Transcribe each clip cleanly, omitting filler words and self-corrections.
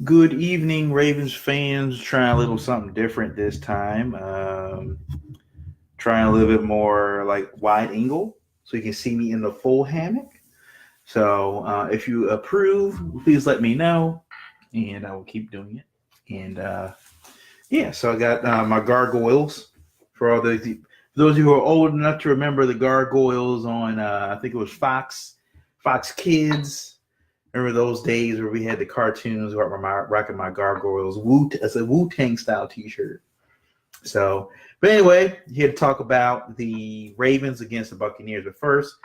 Good evening, Ravens fans. Trying a little something different this time. Trying a little bit more like wide angle so you can see me in the full hammock. So if you approve, please let me know, and I will keep doing it. And yeah, so I got my gargoyles for all those of you who are old enough to remember the gargoyles on I think it was Fox Kids. Remember those days where we had the cartoons where I'm rocking my gargoyles as a Wu Tang style T-shirt. So, but anyway, here to talk about the Ravens against the Buccaneers. But first,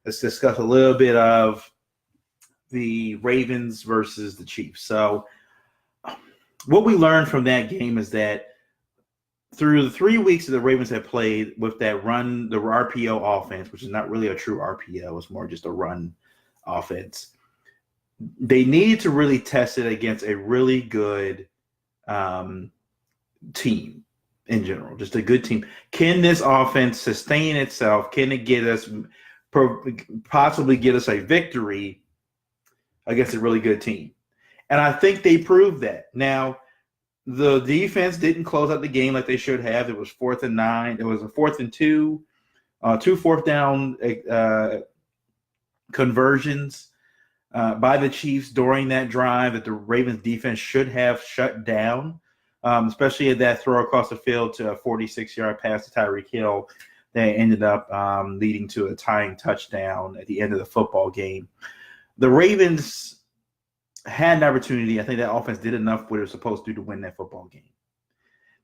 let's discuss a little bit of the Ravens versus the Chiefs. So, what we learned from that game is that through the 3 weeks that the Ravens have played with that run, the RPO offense, which is not really a true RPO, it's more just a run offense. They needed to really test it against a really good team in general, just a good team. Can this offense sustain itself? Can it get us possibly get us a victory against a really good team? And I think they proved that. Now, the defense didn't close out the game like they should have. It was 4th and 9. It was a 4th and 2, 2 fourth down conversions by the Chiefs during that drive that the Ravens defense should have shut down, especially at that throw across the field to a 46-yard pass to Tyreek Hill that ended up leading to a tying touchdown at the end of the football game. The Ravens had an opportunity. I think that offense did enough what it was supposed to do to win that football game.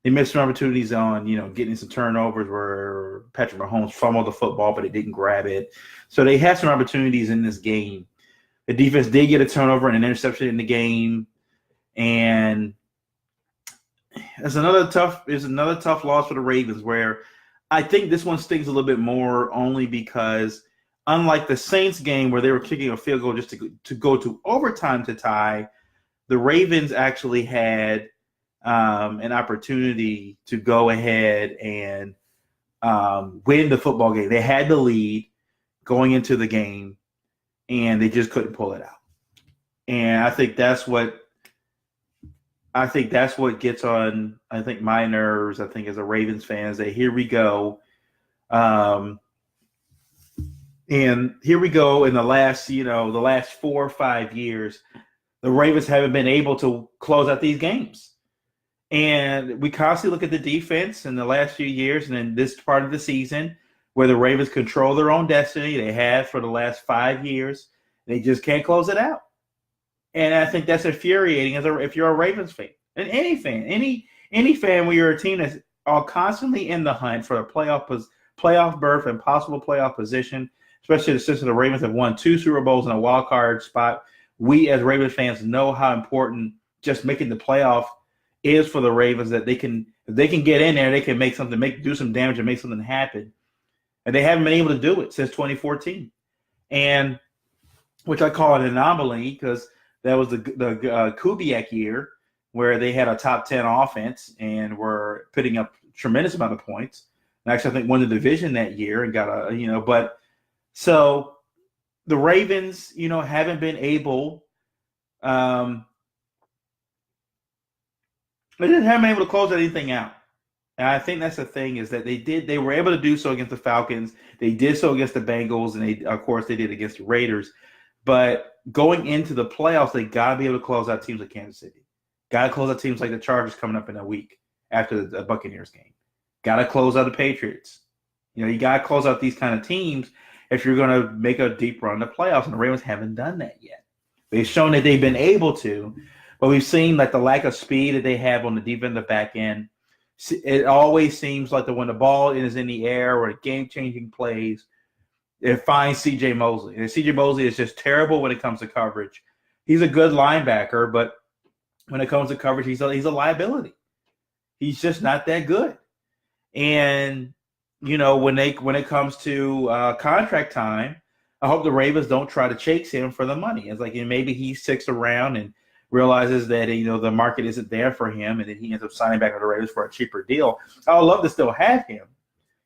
They missed some opportunities on, getting some turnovers where Patrick Mahomes fumbled the football, but it didn't grab it. So they had some opportunities in this game. The defense did get a turnover and an interception in the game, and it's another tough loss for the Ravens. Where I think this one stings a little bit more, only because unlike the Saints game where they were kicking a field goal just to go to overtime to tie, the Ravens actually had an opportunity to go ahead and win the football game. They had the lead going into the game, and they just couldn't pull it out. And I think that's what gets on, my nerves. I think as a Ravens fan, is that here we go. And here we go in the last 4 or 5 years, the Ravens haven't been able to close out these games. And we constantly look at the defense in the last few years and in this part of the season where the Ravens control their own destiny. They have for the last 5 years. They just can't close it out. And I think that's infuriating if you're a Ravens fan. And any fan where you're a team that's all constantly in the hunt for a playoff berth and possible playoff position, especially since the Ravens have won 2 Super Bowls in a wild card spot. We as Ravens fans know how important just making the playoff is for the Ravens, that if they can get in there, they can do some damage and make something happen. And they haven't been able to do it since 2014. And which I call an anomaly because that was the Kubiak year where they had a top 10 offense and were putting up a tremendous amount of points. And actually, I think won the division that year and got but so the Ravens, haven't been able, they haven't been able to close anything out. And I think that's the thing, is that they were able to do so against the Falcons. They did so against the Bengals, and they did against the Raiders. But going into the playoffs, they got to be able to close out teams like Kansas City. Got to close out teams like the Chargers coming up in a week after the Buccaneers game. Got to close out the Patriots. You got to close out these kind of teams if you're going to make a deep run to playoffs, and the Ravens haven't done that yet. They've shown that they've been able to, but we've seen like the lack of speed that they have on the defensive back end. It always seems like that when the ball is in the air or game-changing plays, it finds C.J. Mosley. And C.J. Mosley is just terrible when it comes to coverage. He's a good linebacker, but when it comes to coverage, he's a liability. He's just not that good. And when it comes to contract time, I hope the Ravens don't try to chase him for the money. It's like maybe he sticks around and realizes that the market isn't there for him, and then he ends up signing back with the Ravens for a cheaper deal. I would love to still have him.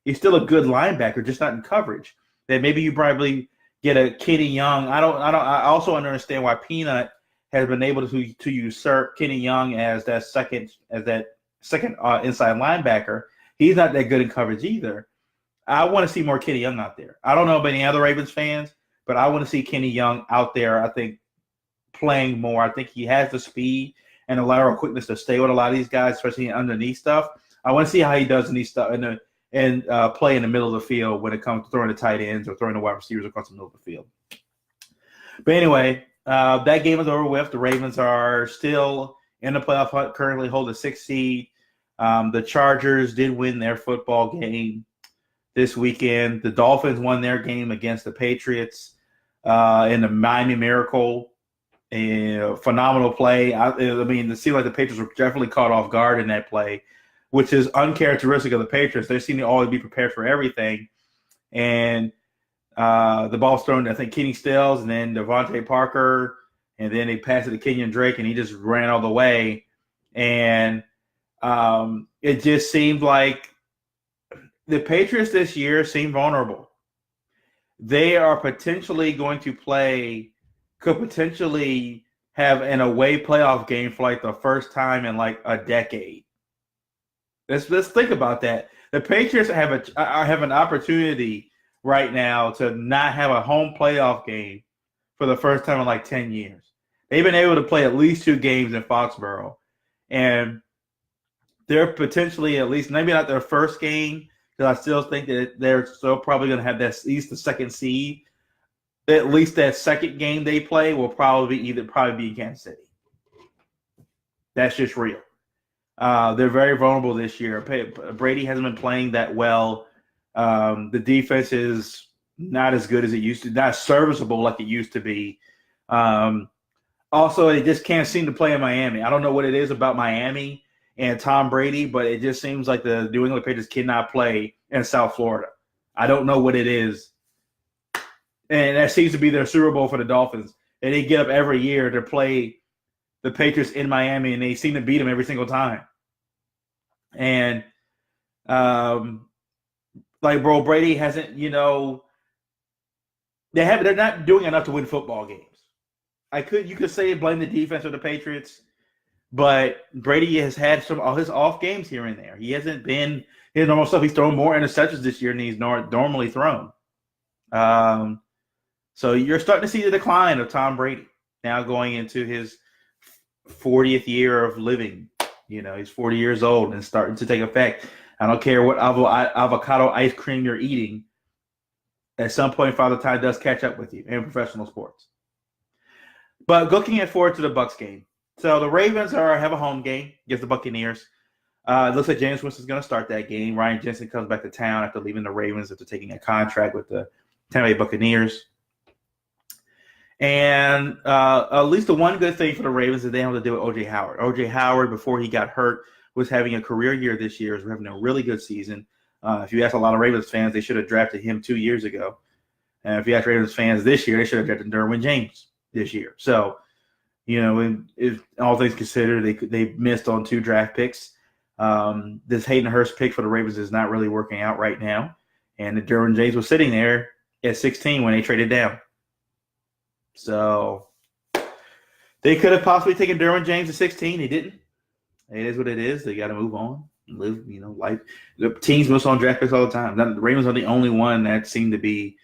He's still a good linebacker, just not in coverage. That maybe you probably get a Kenny Young. I also understand why Peanut has been able to usurp Kenny Young as that second inside linebacker. He's not that good in coverage either. I want to see more Kenny Young out there. I don't know about any other Ravens fans, but I want to see Kenny Young out there. I think playing more. I think he has the speed and the lateral quickness to stay with a lot of these guys, especially in underneath stuff. I want to see how he does in these stuff and play in the middle of the field when it comes to throwing the tight ends or throwing the wide receivers across the middle of the field. But anyway, that game is over with. The Ravens are still in the playoff hunt, currently hold a 6th seed. The Chargers did win their football game this weekend. The Dolphins won their game against the Patriots in the Miami Miracle. A phenomenal play. I mean, it seemed like the Patriots were definitely caught off guard in that play, which is uncharacteristic of the Patriots. They seem to always be prepared for everything. And the ball was thrown to, I think, Kenny Stills and then Devontae Parker, and then they passed it to Kenyon Drake, and he just ran all the way. And it just seemed like the Patriots this year seem vulnerable. They are potentially going to could potentially have an away playoff game for like the first time in like a decade. Let's think about that. The Patriots have an opportunity right now to not have a home playoff game for the first time in like 10 years. They've been able to play at least 2 games in Foxborough, and they're potentially, at least maybe not their first game, because I still think that they're still probably going to have that, at least the 2nd seed. At least that second game they play will probably be in Kansas City. That's just real. They're very vulnerable this year. Brady hasn't been playing that well. The defense is not as good as it used to, not serviceable like it used to be. Also, they just can't seem to play in Miami. I don't know what it is about Miami and Tom Brady, but it just seems like the New England Patriots cannot play in South Florida. I don't know what it is. And that seems to be their Super Bowl for the Dolphins. And they get up every year to play the Patriots in Miami, and they seem to beat them every single time. And, bro, Brady hasn't, they're not doing enough to win football games. You could say blame the defense of the Patriots, but Brady has had all his off games here and there. He hasn't been his normal stuff. He's thrown more interceptions this year than he's normally thrown. So you're starting to see the decline of Tom Brady now going into his 40th year of living. He's 40 years old and starting to take effect. I don't care what avocado ice cream you're eating. At some point, Father Time does catch up with you in professional sports. But looking forward to the Bucs game. So the Ravens have a home game against the Buccaneers. It looks like James Winston's going to start that game. Ryan Jensen comes back to town after leaving the Ravens after taking a contract with the Tampa Bay Buccaneers. And at least the one good thing for the Ravens is they have to do with O.J. Howard. O.J. Howard, before he got hurt, was having a career year this year. Is having a really good season. If you ask a lot of Ravens fans, they should have drafted him 2 years ago. And if you ask Ravens fans this year, they should have drafted Derwin James this year. So, if all things considered, they missed on 2 draft picks. This Hayden Hurst pick for the Ravens is not really working out right now. And Derwin James was sitting there at 16 when they traded down. So they could have possibly taken Derwin James at 16. They didn't. It is what it is. They got to move on and live, life. The teams miss on draft picks all the time. The Ravens are the only one that seem to be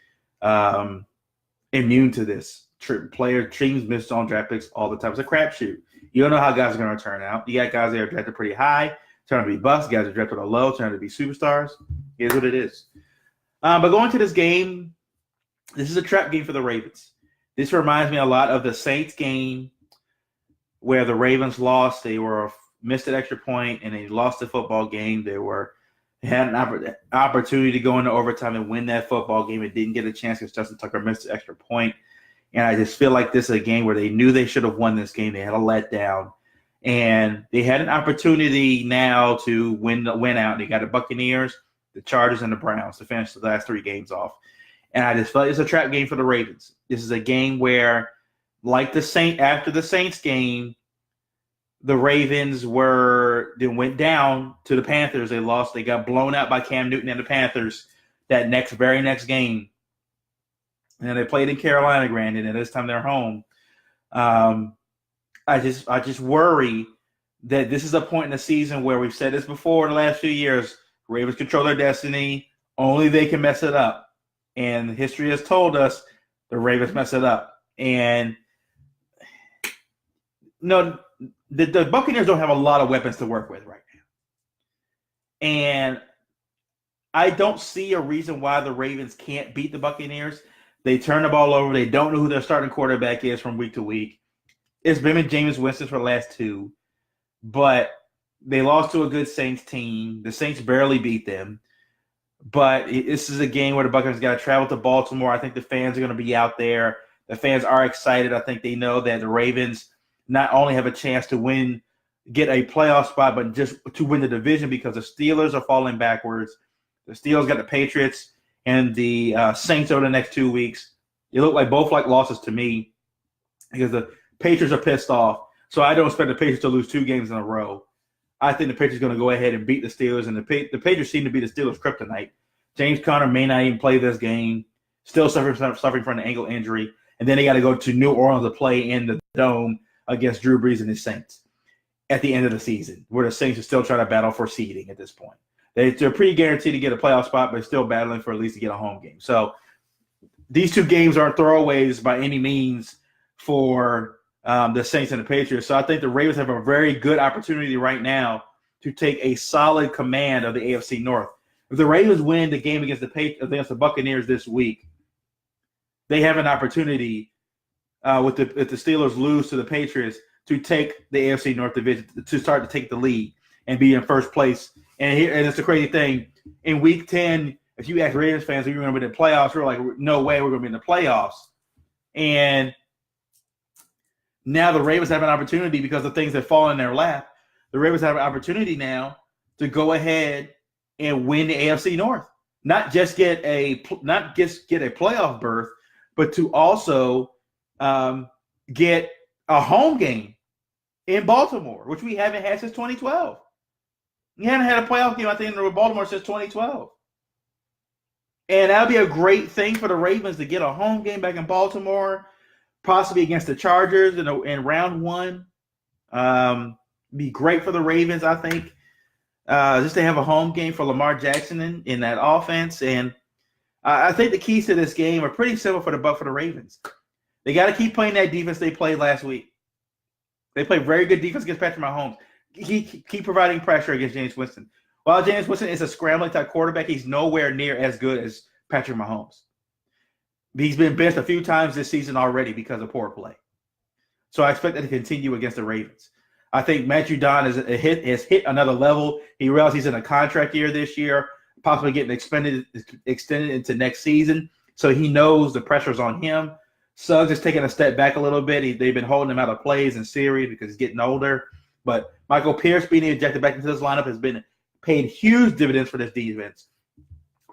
immune to this. Teams miss on draft picks all the time. It's a crapshoot. You don't know how guys are going to turn out. You got guys that are drafted pretty high, turn out to be busts. Guys are drafted low, turn out to be superstars. It is what it is. But going to this game, this is a trap game for the Ravens. This reminds me a lot of the Saints game where the Ravens lost. They missed an extra point and they lost the football game. They had an opportunity to go into overtime and win that football game. It didn't get a chance because Justin Tucker missed an extra point. And I just feel like this is a game where they knew they should have won this game. They had a letdown. And they had an opportunity now to win out. They got the Buccaneers, the Chargers, and the Browns to finish the last 3 games off. And I just felt it's a trap game for the Ravens. This is a game where, like after the Saints game, the Ravens went down to the Panthers. They lost. They got blown out by Cam Newton and the Panthers that very next game. And they played in Carolina, granted, and this time they're home. I just worry that this is a point in the season where we've said this before in the last few years. Ravens control their destiny. Only they can mess it up. And history has told us the Ravens mess it up. And no, the Buccaneers don't have a lot of weapons to work with right now. And I don't see a reason why the Ravens can't beat the Buccaneers. They turn the ball over. They don't know who their starting quarterback is from week to week. It's been Jameis Winston for the last two. But they lost to a good Saints team. The Saints barely beat them. But this is a game where the Buccaneers got to travel to Baltimore. I think the fans are going to be out there. The fans are excited. I think they know that the Ravens not only have a chance to get a playoff spot, but just to win the division because the Steelers are falling backwards. The Steelers got the Patriots and the Saints over the next 2 weeks. They look like both losses to me because the Patriots are pissed off. So I don't expect the Patriots to lose 2 games in a row. I think the Patriots are going to go ahead and beat the Steelers, and the Patriots seem to be the Steelers' kryptonite. James Conner may not even play this game, still suffering from an ankle injury, and then they got to go to New Orleans to play in the Dome against Drew Brees and his Saints at the end of the season, where the Saints are still trying to battle for seeding at this point. They're pretty guaranteed to get a playoff spot, but still battling for at least to get a home game. So these 2 games aren't throwaways by any means for the Saints and the Patriots. So I think the Ravens have a very good opportunity right now to take a solid command of the AFC North. If the Ravens win the game against the Buccaneers this week, they have an opportunity if the Steelers lose to the Patriots to take the AFC North division, to start to take the lead and be in first place. And it's a crazy thing. In Week 10, if you ask Ravens fans if you're going to be in the playoffs, we're like, no way we're going to be in the playoffs. And now the Ravens have an opportunity because the things that fall in their lap. The Ravens have an opportunity now to go ahead and win the AFC North. Not just get a playoff berth, but to also get a home game in Baltimore, which we haven't had since 2012. We haven't had a playoff game, I think, in Baltimore since 2012. And that would be a great thing for the Ravens to get a home game back in Baltimore, possibly against the Chargers in round 1. Be great for the Ravens, I think, just to have a home game for Lamar Jackson in that offense. And I think the keys to this game are pretty simple for the Ravens. They got to keep playing that defense they played last week. They played very good defense against Patrick Mahomes. Keep providing pressure against James Winston. While James Winston is a scrambling type quarterback, he's nowhere near as good as Patrick Mahomes. He's been benched a few times this season already because of poor play. So I expect that to continue against the Ravens. I think Matt Judon has hit another level. He realized he's in a contract year this year, possibly getting extended into next season. So he knows the pressure's on him. Suggs is taking a step back a little bit. They've been holding him out of plays in series because he's getting older. But Michael Pierce being injected back into this lineup has been paid huge dividends for this defense.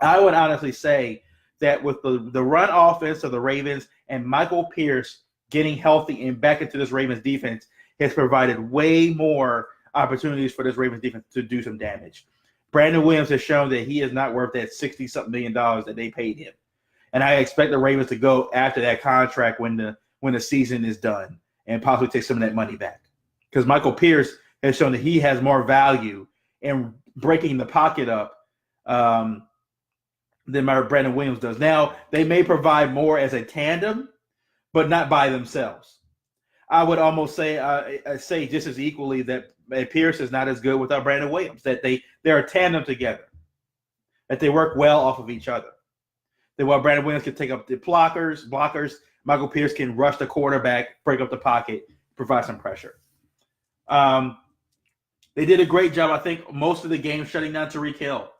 I would honestly say that with the run offense of the Ravens and Michael Pierce getting healthy and back into this Ravens defense has provided way more opportunities for this Ravens defense to do some damage. Brandon Williams has shown that he is not worth that $60-something million that they paid him. And I expect the Ravens to go after that contract when the season is done and possibly take some of that money back. Because Michael Pierce has shown that he has more value in breaking the pocket up than Brandon Williams does. Now, they may provide more as a tandem, but not by themselves. I would almost say just as equally that Pierce is not as good without Brandon Williams, that they're a tandem together, that they work well off of each other. That while Brandon Williams can take up the blockers, Michael Pierce can rush the quarterback, break up the pocket, provide some pressure. They did a great job, I think, most of the game shutting down Tyreek Hill.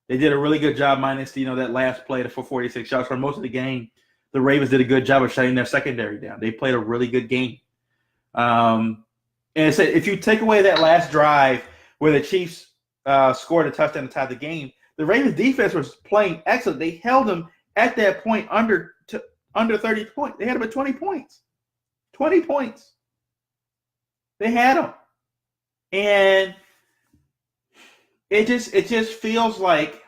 They did a really good job minus that last play for 46 shots. For most of the game, the Ravens did a good job of shutting their secondary down. They played a really good game. And it said if you take away that last drive where the Chiefs scored a touchdown to tie the game, the Ravens defense was playing excellent. They held them at that point under 30 points. They had them at 20 points. 20 points. They had them. And it just feels like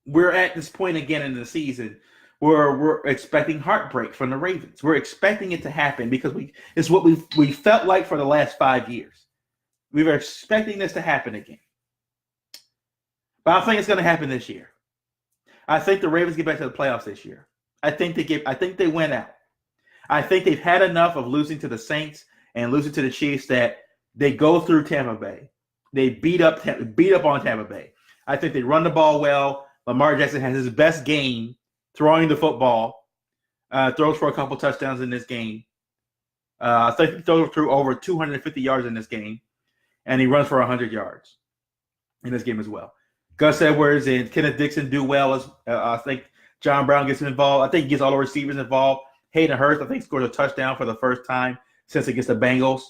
we're at this point again in the season we're expecting heartbreak from the Ravens. We're expecting it to happen because it's what we felt like for the last 5 years. We were expecting this to happen again. But I think it's going to happen this year. I think the Ravens get back to the playoffs this year. I think they win out. I think they've had enough of losing to the Saints and losing to the Chiefs that they go through Tampa Bay. They beat up on Tampa Bay. I think they run the ball well. Lamar Jackson has his best game throwing the football. Throws for a couple touchdowns in this game. I think he throws through over 250 yards in this game. And he runs for 100 yards in this game as well. Gus Edwards and Kenneth Dixon do well. I think John Brown gets involved. I think he gets all the receivers involved. Hayden Hurst, I think, scores a touchdown for the first time since against the Bengals.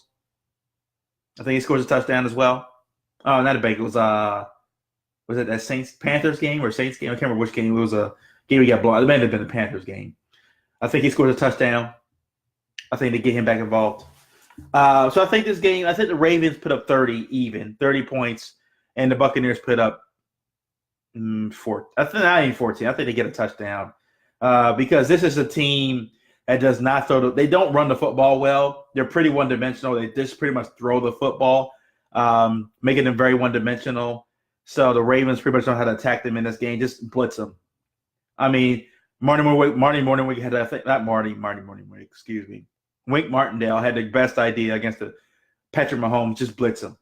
I think he scores a touchdown as well. Oh, not the Bengals. Was it that Saints-Panthers game or Saints game? I can't remember which game. It was a game he got blown. It may have been the Panthers game. I think he scores a touchdown. I think they get him back involved. So I think this game, I think the Ravens put up 30 points, and the Buccaneers put up 4. I think not even 14. I think they get a touchdown because this is a team that does not they don't run the football well. They're pretty one-dimensional. They just pretty much throw the football, making them very one-dimensional. So the Ravens pretty much know how to attack them in this game. Just blitz them. I mean, Marty Morningwig had, I think, not Marty Morningwig, excuse me. Wink Martindale had the best idea against the Patrick Mahomes, just blitz him.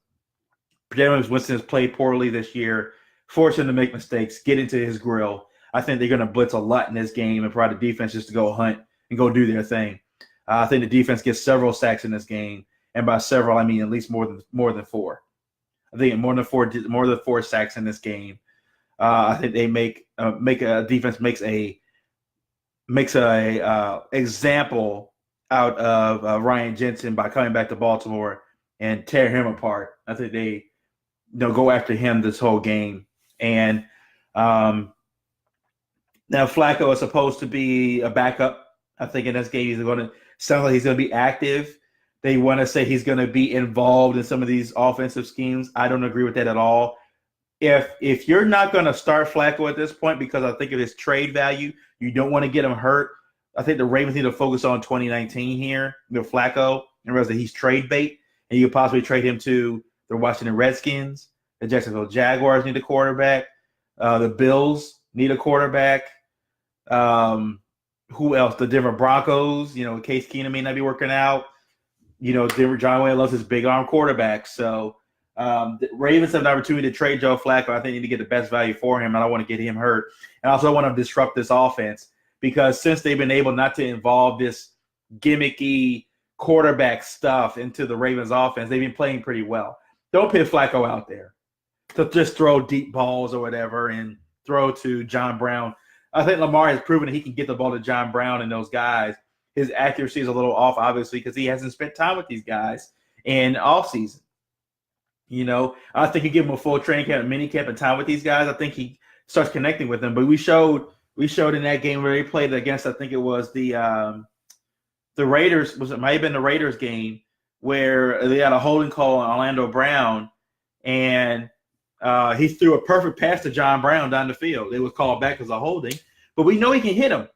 Jameis Winston has played poorly this year, force him to make mistakes, get into his grill. I think they're going to blitz a lot in this game and provide the defense just to go hunt and go do their thing. I think the defense gets several sacks in this game, and by several I mean at least more than 4. I think more than 4 sacks in this game. I think they make a defense makes a example out of Ryan Jensen by coming back to Baltimore and tear him apart. I think they go after him this whole game. And now Flacco is supposed to be a backup. I think in this game he's going to be active. They want to say he's going to be involved in some of these offensive schemes. I don't agree with that at all. If you're not going to start Flacco at this point because I think of his trade value, you don't want to get him hurt. I think the Ravens need to focus on 2019 here with Flacco and realize that he's trade bait, and you could possibly trade him to the Washington Redskins. The Jacksonville Jaguars need a quarterback. The Bills need a quarterback. Who else? The Denver Broncos. Case Keenum may not be working out. Denver John Wayne loves his big arm quarterback. So the Ravens have an opportunity to trade Joe Flacco. I think they need to get the best value for him. I don't want to get him hurt. And I also want to disrupt this offense. Because since they've been able not to involve this gimmicky quarterback stuff into the Ravens offense, they've been playing pretty well. Don't put Flacco out there to just throw deep balls or whatever and throw to John Brown. I think Lamar has proven that he can get the ball to John Brown and those guys. His accuracy is a little off, obviously, because he hasn't spent time with these guys in offseason. I think you give him a full training camp, mini camp, and time with these guys. I think he starts connecting with them. But we showed in that game where they played against, I think it was the Raiders. It might have been the Raiders game where they had a holding call on Orlando Brown, and he threw a perfect pass to John Brown down the field. It was called back as a holding, but we know he can hit him.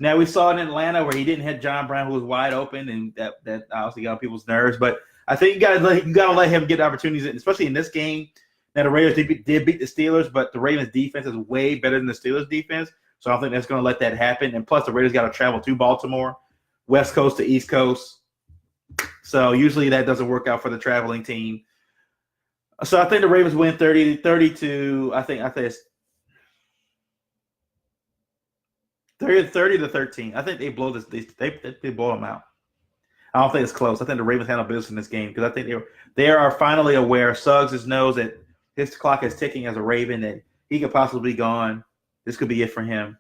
Now we saw in Atlanta where he didn't hit John Brown, who was wide open, and that obviously got on people's nerves. But I think you got to let him get opportunities, especially in this game. Now, the Raiders did beat the Steelers, but the Ravens' defense is way better than the Steelers' defense. So I don't think that's going to let that happen. And plus, the Raiders got to travel to Baltimore, West Coast to East Coast. So usually that doesn't work out for the traveling team. So I think the Ravens win 30-32. I think it's 30-13. I think they blow this. They blow them out. I don't think it's close. I think the Ravens handle business in this game because I think they are finally aware. Suggs knows that his clock is ticking as a Raven, that he could possibly be gone. This could be it for him.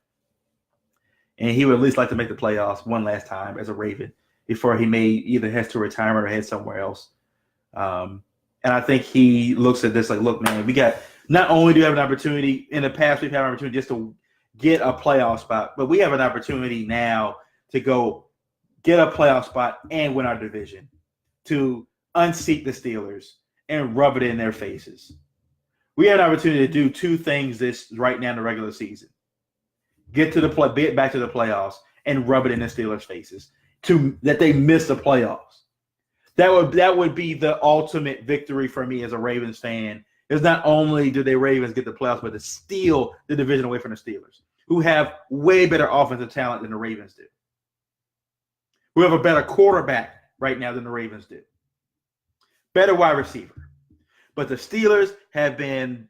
And he would at least like to make the playoffs one last time as a Raven before he may either head to retirement or head somewhere else. And I think he looks at this like, look, man, we got – not only do we have an opportunity – in the past we've had an opportunity just to get a playoff spot, but we have an opportunity now to go get a playoff spot and win our division, to unseat the Steelers and rub it in their faces. We have an opportunity to do 2 things right now in the regular season. get back to the playoffs, and rub it in the Steelers' faces that they missed the playoffs. That would be the ultimate victory for me as a Ravens fan. Is not only do the Ravens get the playoffs, but to steal the division away from the Steelers, who have way better offensive talent than the Ravens do, who have a better quarterback right now than the Ravens do, better wide receiver. But the Steelers have been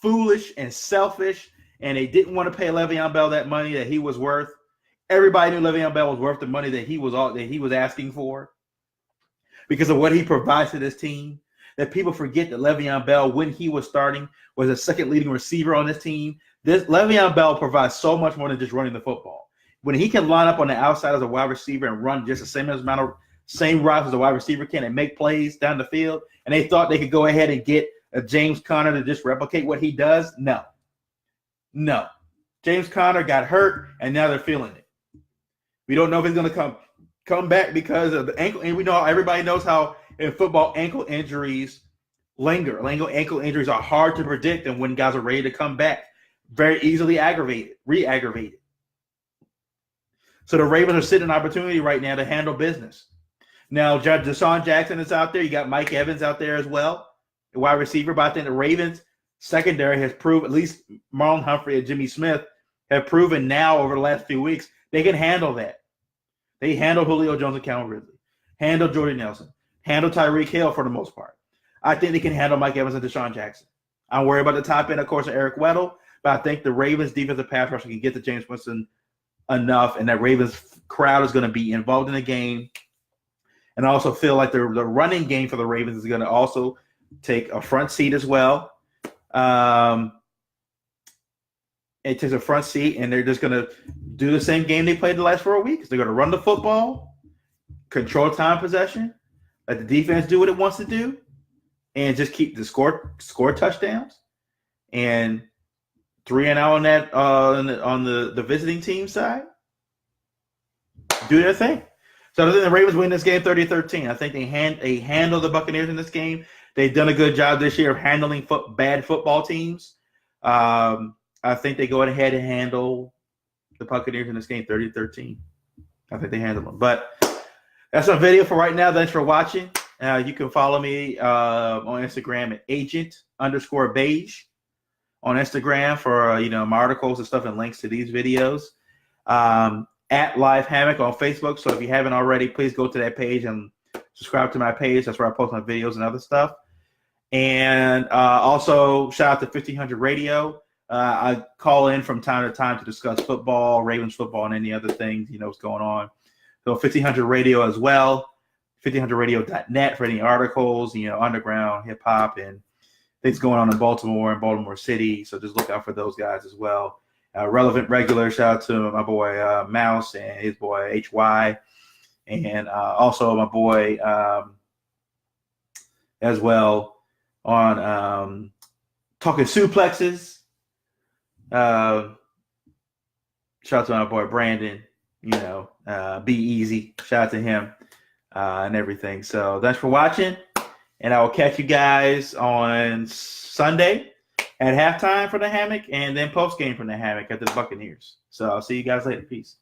foolish and selfish, and they didn't want to pay Le'Veon Bell that money that he was worth. Everybody knew Le'Veon Bell was worth the money that he was asking for because of what he provides to this team. That people forget that Le'Veon Bell, when he was starting, was the second leading receiver on this team. Le'Veon Bell provides so much more than just running the football. When he can line up on the outside as a wide receiver and run just the same routes as a wide receiver can and make plays down the field, and they thought they could go ahead and get a James Conner to just replicate what he does, no. James Conner got hurt, and now they're feeling it. We don't know if he's going to come back because of the ankle. And we know everybody knows how in football ankle injuries linger. Ankle injuries are hard to predict, and when guys are ready to come back, very easily re-aggravated. So the Ravens are sitting an opportunity right now to handle business. Now, Deshaun Jackson is out there. You got Mike Evans out there as well, the wide receiver. But I think the Ravens secondary has proved, at least Marlon Humphrey and Jimmy Smith have proven now over the last few weeks, they can handle that. They handle Julio Jones and Calvin Ridley, handle Jordy Nelson, handle Tyreek Hill for the most part. I think they can handle Mike Evans and Deshaun Jackson. I'm worried about the top end, of course, of Eric Weddle, but I think the Ravens defensive pass rusher can get to James Winston enough, and that Ravens crowd is going to be involved in the game. And I also feel like the running game for the Ravens is going to also take a front seat as well. It takes a front seat, and they're just going to do the same game they played the last 4 weeks. They're going to run the football, control time possession, let the defense do what it wants to do, and just keep the score touchdowns. And 3-0 on that on the visiting team side. Do their thing. So I think the Ravens win this game 30-13. I think they handle the Buccaneers in this game. They've done a good job this year of handling bad football teams. I think they go ahead and handle the Buccaneers in this game 30-13. I think they handle them. But that's our video for right now. Thanks for watching. You can follow me on Instagram at agent_beige on Instagram for my articles and stuff and links to these videos. At Live Hammock on Facebook. So if you haven't already, please go to that page and subscribe to my page. That's where I post my videos and other stuff. And also shout out to 1500 Radio. I call in from time to time to discuss football, Ravens football, and any other things, what's going on. So 1500 Radio as well, 1500radio.net for any articles, underground hip-hop and things going on in Baltimore and Baltimore City. So just look out for those guys as well. Relevant Regular, shout out to my boy Mouse and his boy HY. And also my boy as well on Talking Suplexes. Shout out to my boy Brandon, Be Easy. Shout out to him and everything. So thanks for watching, and I will catch you guys on Sunday at halftime for the Hammock and then post game from the Hammock at the Buccaneers. So I'll see you guys later. Peace.